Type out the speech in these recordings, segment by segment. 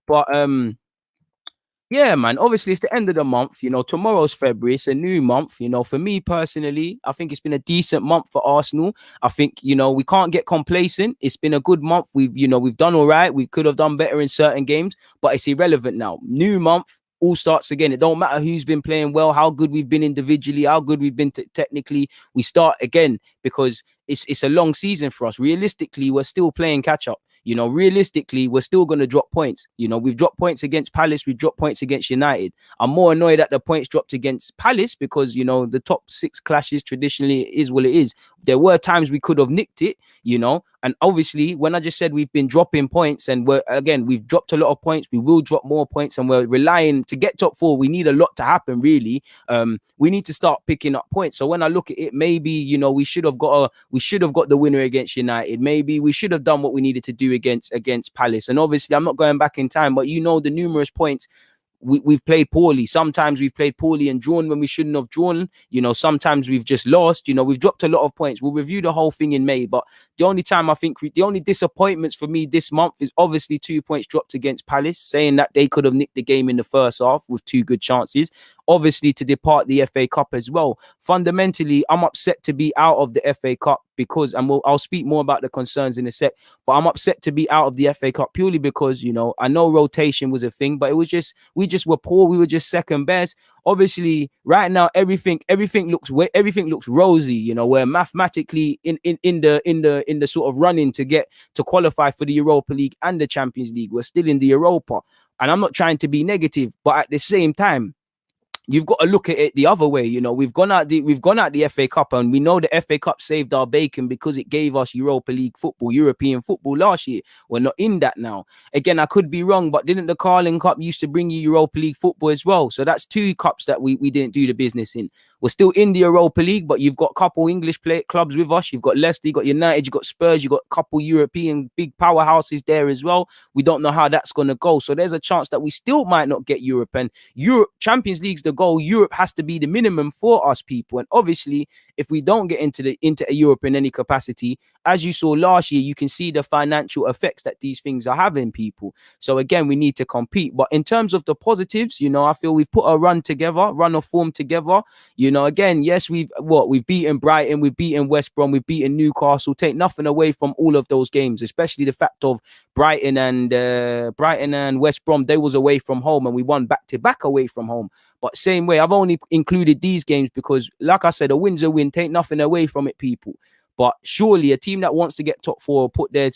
But yeah, man. Obviously, it's the end of the month. Tomorrow's February. It's a new month. For me personally, I think it's been a decent month for Arsenal. I think we can't get complacent. It's been a good month. We've done all right. We could have done better in certain games, but it's irrelevant now. New month. All starts again. It don't matter who's been playing well, how good we've been individually, how good we've been technically. We start again because it's a long season for us. Realistically, we're still playing catch up. Realistically, we're still going to drop points. We've dropped points against Palace. We've dropped points against United. I'm more annoyed at the points dropped against Palace because, the top six clashes traditionally is what it is. There were times we could have nicked it, and obviously when I just said we've been dropping points and we've dropped a lot of points, we will drop more points and we're relying to get top four. We need a lot to happen, really. We need to start picking up points. So when I look at it, maybe, we should have got the winner against United. Maybe we should have done what we needed to do against Palace. And obviously I'm not going back in time, but the numerous points we've played poorly. Sometimes we've played poorly and drawn when we shouldn't have drawn. Sometimes we've just lost. We've dropped a lot of points. We'll review the whole thing in May. But the only time I think the only disappointments for me this month is obviously 2 points dropped against Palace, saying that they could have nicked the game in the first half with 2 good chances. Obviously to depart the FA Cup as well. Fundamentally, I'm upset to be out of the FA Cup because, and I'll speak more about the concerns in a sec, but I'm upset to be out of the FA Cup purely because, I know rotation was a thing, but it was just, we just were poor. We were just second best. Obviously, right now, everything looks rosy. We're mathematically in the sort of running to qualify for the Europa League and the Champions League. We're still in the Europa, and I'm not trying to be negative, but at the same time, you've got to look at it the other way. We've gone out the FA Cup, and we know the FA Cup saved our bacon because it gave us Europa League football, European football last year. We're not in that now. Again, I could be wrong, but didn't the Carling Cup used to bring you Europa League football as well? So that's 2 cups that we didn't do the business in. We're still in the Europa League, but you've got a couple English clubs with us. You've got Leicester, you've got United, you've got Spurs, you've got a couple European big powerhouses there as well. We don't know how that's going to go. So there's a chance that we still might not get Europe. And Europe, Champions League's the goal. Europe has to be the minimum for us people. And obviously, if we don't get into Europe in any capacity, as you saw last year, you can see the financial effects that these things are having, people. So again, we need to compete. But in terms of the positives, I feel we've put a run of form together. Again, yes, we've beaten Brighton, we've beaten West Brom, we've beaten Newcastle. Take nothing away from all of those games, especially the fact of Brighton and West Brom. They was away from home, and we won back-to-back away from home. But same way, I've only included these games because, like I said, a win's a win. Take nothing away from it, people. But surely a team that wants to get top 4, put their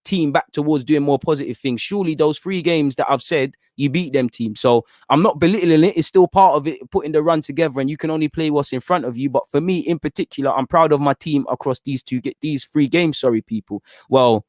team back towards doing more positive things. Surely those 3 games that I've said, you beat them teams. So I'm not belittling it. It's still part of it, putting the run together, and you can only play what's in front of you. But for me in particular, I'm proud of my team across these 3 games. Sorry, people. Well,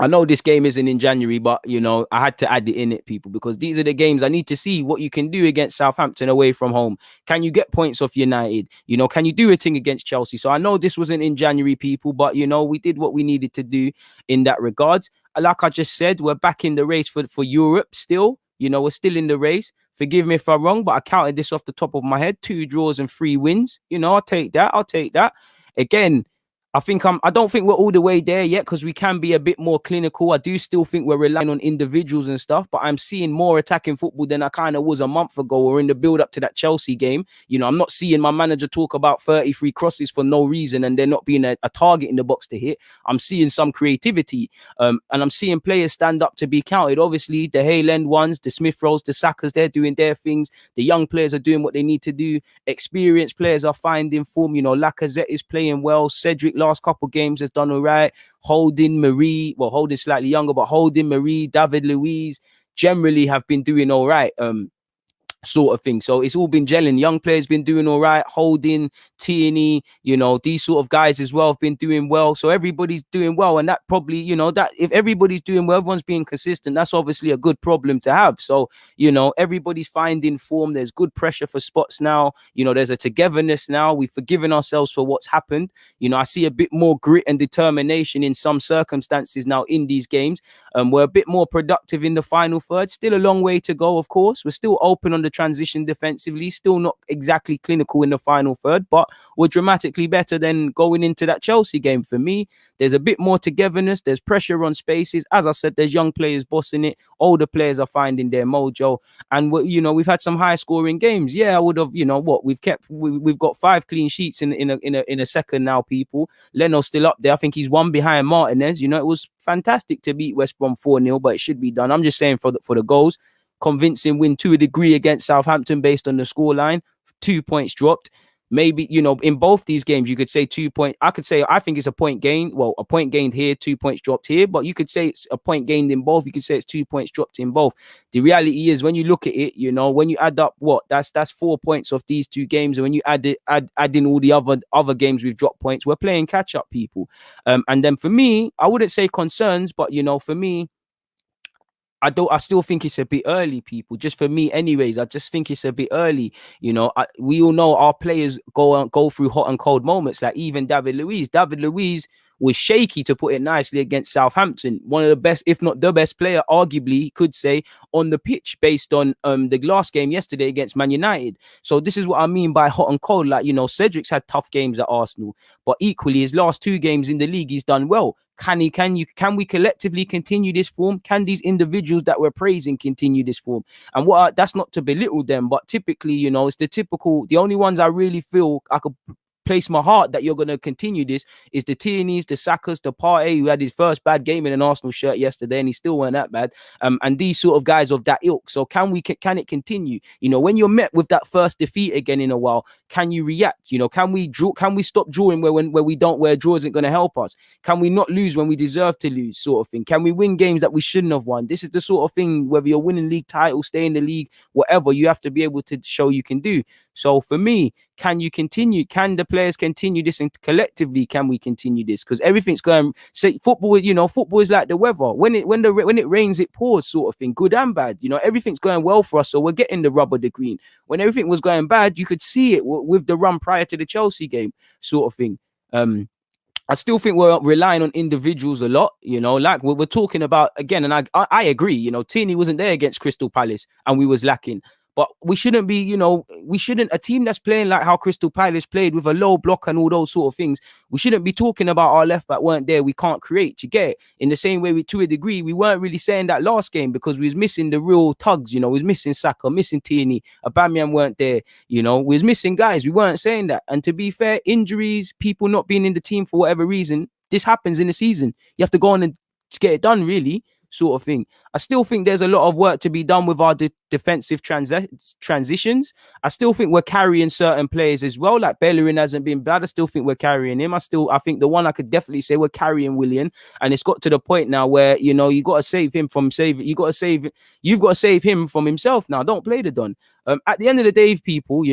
I know this game isn't in January, but, I had to add it in it, people, because these are the games I need to see what you can do against Southampton away from home. Can you get points off United? Can you do a thing against Chelsea? So I know this wasn't in January, people, but, we did what we needed to do in that regard. Like I just said, we're back in the race for Europe still. We're still in the race. Forgive me if I'm wrong, but I counted this off the top of my head. 2 draws and 3 wins. I'll take that. Again, I don't think we're all the way there yet because we can be a bit more clinical. I do still think we're relying on individuals and stuff, but I'm seeing more attacking football than I kind of was a month ago or in the build up to that Chelsea game. I'm not seeing my manager talk about 33 crosses for no reason and there not being a target in the box to hit. I'm seeing some creativity and I'm seeing players stand up to be counted. Obviously, the Hayland ones, the Smith Rowes, the Sakas, they're doing their things. The young players are doing what they need to do. Experienced players are finding form. Lacazette is playing well. Cedric last couple games has done all right. Holding slightly younger, but Holding Marie, David Luiz generally have been doing all right. Sort of thing. So it's all been gelling. Young players been doing all right. Holding, Tierney, these sort of guys as well have been doing well. So everybody's doing well. And that probably, that if everybody's doing well, everyone's being consistent, that's obviously a good problem to have. So, everybody's finding form. There's good pressure for spots now. There's a togetherness now. We've forgiven ourselves for what's happened. I see a bit more grit and determination in some circumstances now in these games. We're a bit more productive in the final third. Still a long way to go, of course. We're still open on the the transition defensively, still not exactly clinical in the final third, but were dramatically better than going into that Chelsea game. For me, there's a bit more togetherness. There's pressure on spaces. As I said, there's young players bossing it. Older players are finding their mojo. And, we've had some high scoring games. Yeah, I would have, we've got 5 clean sheets in a second now, people. Leno's still up there. I think he's one behind Martinez. It was fantastic to beat West Brom 4-0, but it should be done. I'm just saying for the goals. Convincing win to a degree against Southampton based on the scoreline. 2 points dropped. Maybe, in both these games, you could say 2 point. I could say I think it's a point gain. Well, a point gained here, 2 points dropped here. But you could say it's a point gained in both. You could say it's 2 points dropped in both. The reality is, when you look at it, when you add up that's 4 points of these 2 games, and when you add in all the other games we've dropped points, we're playing catch up, people. And then for me, I wouldn't say concerns, but for me, I still think it's a bit early, people. Just for me, anyways. I just think it's a bit early. We all know our players go through hot and cold moments. Like even David Luiz. David Luiz was shaky, to put it nicely, against Southampton. One of the best, if not the best player, arguably, could say, on the pitch, based on the last game yesterday against Man United. So this is what I mean by hot and cold. Like, Cedric's had tough games at Arsenal, but equally his last 2 games in the league, he's done well. Can we collectively continue this form? Can these individuals that we're praising continue this form? And that's not to belittle them, but typically, it's the only ones I really feel I could place my heart that you're going to continue this is the Tierney's, the Sakas, the Partey, who had his first bad game in an Arsenal shirt yesterday, and he still weren't that bad. And these sort of guys of that ilk. So can it continue? When you're met with that first defeat again in a while, can you react? Can we stop drawing where a draw isn't going to help us? Can we not lose when we deserve to lose, sort of thing? Can we win games that we shouldn't have won? This is the sort of thing, whether you're winning league titles, stay in the league, whatever, you have to be able to show you can do. So for me, can you continue? Can the players continue this? And collectively, can we continue this? Because everything's going. Say football, football is like the weather. When it rains, it pours, sort of thing. Good and bad. Everything's going well for us, so we're getting the rubber, the green. When everything was going bad, you could see it with the run prior to the Chelsea game, sort of thing. I still think we're relying on individuals a lot, like we're talking about again, and I agree. Tierney wasn't there against Crystal Palace, and we was lacking. But we shouldn't be, a team that's playing like how Crystal Palace played with a low block and all those sort of things. We shouldn't be talking about our left back weren't there. We can't create. You get it? In the same way, to a degree, we weren't really saying that last game because we was missing the real tugs. We was missing Saka, missing Tierney. Aubameyang weren't there. We was missing guys. We weren't saying that. And to be fair, injuries, people not being in the team for whatever reason, this happens in the season. You have to go on and get it done, really. Sort of thing. I still think there's a lot of work to be done with our defensive transitions. I still think we're carrying certain players as well. Like Bellerin hasn't been bad. I still think we're carrying him. I think the one I could definitely say we're carrying Willian, and it's got to the point now where you got to save him from you've got to save him from himself now. Don't play the Don. At the end of the day, people,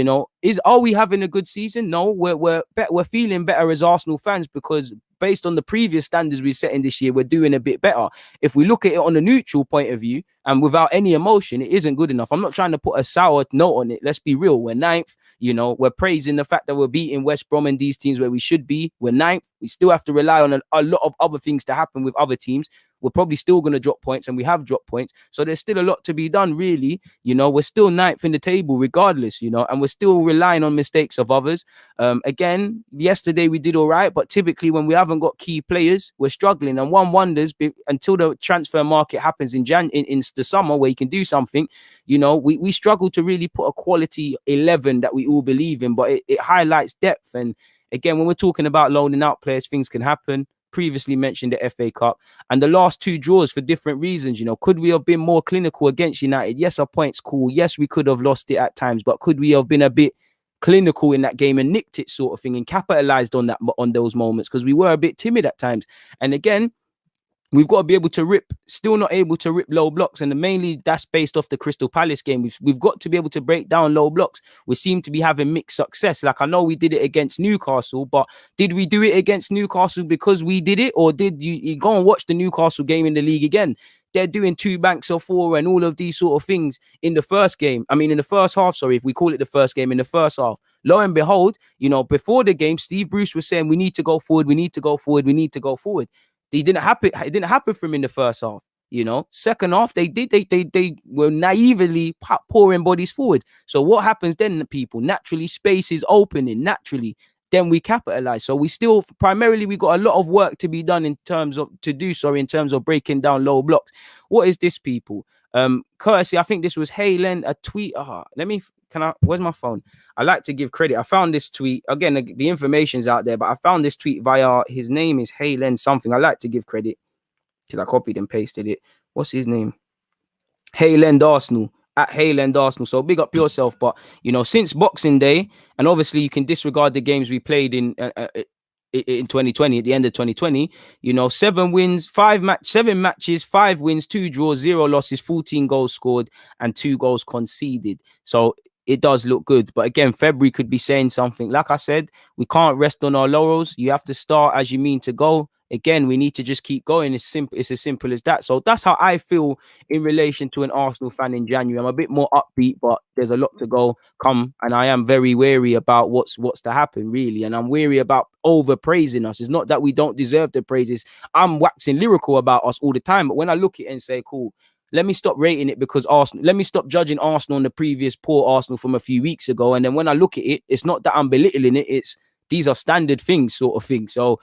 are we having a good season? No, we're feeling better as Arsenal fans because based on the previous standards we set in this year, we're doing a bit better. If we look at it on a neutral point of view and without any emotion, it isn't good enough. I'm not trying to put a sour note on it. Let's be real. We're 9th. We're praising the fact that we're beating West Brom and these teams where we should be. We're 9th. We still have to rely on a lot of other things to happen with other teams. We're probably still going to drop points, and we have dropped points. So there's still a lot to be done, really. We're still 9th in the table regardless, and we're still relying on mistakes of others. Again, yesterday we did all right, but typically when we haven't got key players, we're struggling. And one wonders, until the transfer market happens in the summer where you can do something, we struggle to really put a quality 11 that we all believe in, but it highlights depth. And again, when we're talking about loaning out players, things can happen. Previously mentioned the FA Cup and the last 2 draws for different reasons. Could we have been more clinical against United? Yes, our points cool. Yes, we could have lost it at times, but could we have been a bit clinical in that game and nicked it, sort of thing, and capitalized on those moments? Because we were a bit timid at times. And again, we've got to be able to still not able to rip low blocks. And mainly that's based off the Crystal Palace game. We've got to be able to break down low blocks. We seem to be having mixed success. Like, I know we did it against Newcastle, but did we do it against Newcastle because we did it? Or did you go and watch the Newcastle game in the league again? They're doing 2 banks of 4 and all of these sort of things in the first game. In the first half, sorry, if we call it the first game, in the first half. Lo and behold, before the game, Steve Bruce was saying, we need to go forward, we need to go forward, we need to go forward. It didn't happen for him in the first half. You know, second half they were naively pouring bodies forward. So what happens then? People naturally, space is opening naturally. Then we capitalize. So we still primarily we got a lot of work to be done in terms of in terms of breaking down low blocks. What is this, people? Courtesy, I think this was Halen, a tweet. Let me, can I, where's my phone? I like to give credit. I found this tweet. Again, the information's out there, but I found this tweet via, his name is Halen something. I like to give credit because I copied and pasted it. What's his name? Hayland Arsenal, at Hayland Arsenal. So big up yourself. But you know, since Boxing Day, and obviously you can disregard the games we played in 2020, at the end of 2020, you know, 7 matches, 5 wins, 2 draws, 0 losses, 14 goals scored, and 2 goals conceded. So it does look good. But again, February could be saying something. Like I said, we can't rest on our laurels. You have to start as you mean to go. Again, we need to just keep going. It's simple. It's as simple as that. So that's how I feel in relation to an Arsenal fan in January. I'm a bit more upbeat, but there's a lot to go come, and I am very wary about what's to happen, really. And I'm wary about overpraising us. It's not that we don't deserve the praises. I'm waxing lyrical about us all the time, but when I look at it and say, cool, let me stop rating it because Arsenal, let me stop judging Arsenal on the previous poor Arsenal from a few weeks ago. And then when I look at it, it's not that I'm belittling it. It's these are standard things, sort of thing. So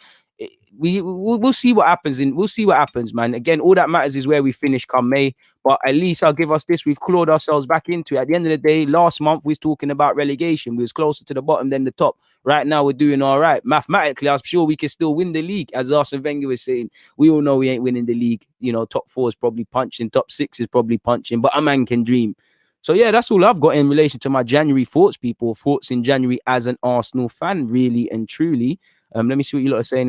we'll see what happens. We'll see what happens, man. Again, all that matters is where we finish come May. But at least I'll give us this. We've clawed ourselves back into it. At the end of the day, last month we was talking about relegation. We was closer to the bottom than the top. Right now we're doing all right. Mathematically, I'm sure we can still win the league. As Arsene Wenger was saying, we all know we ain't winning the league. You know, top 4 is probably punching, top 6 is probably punching, but a man can dream. So yeah, that's all I've got in relation to my January thoughts, people. Thoughts in January as an Arsenal fan, really and truly. Let me see what you lot are saying.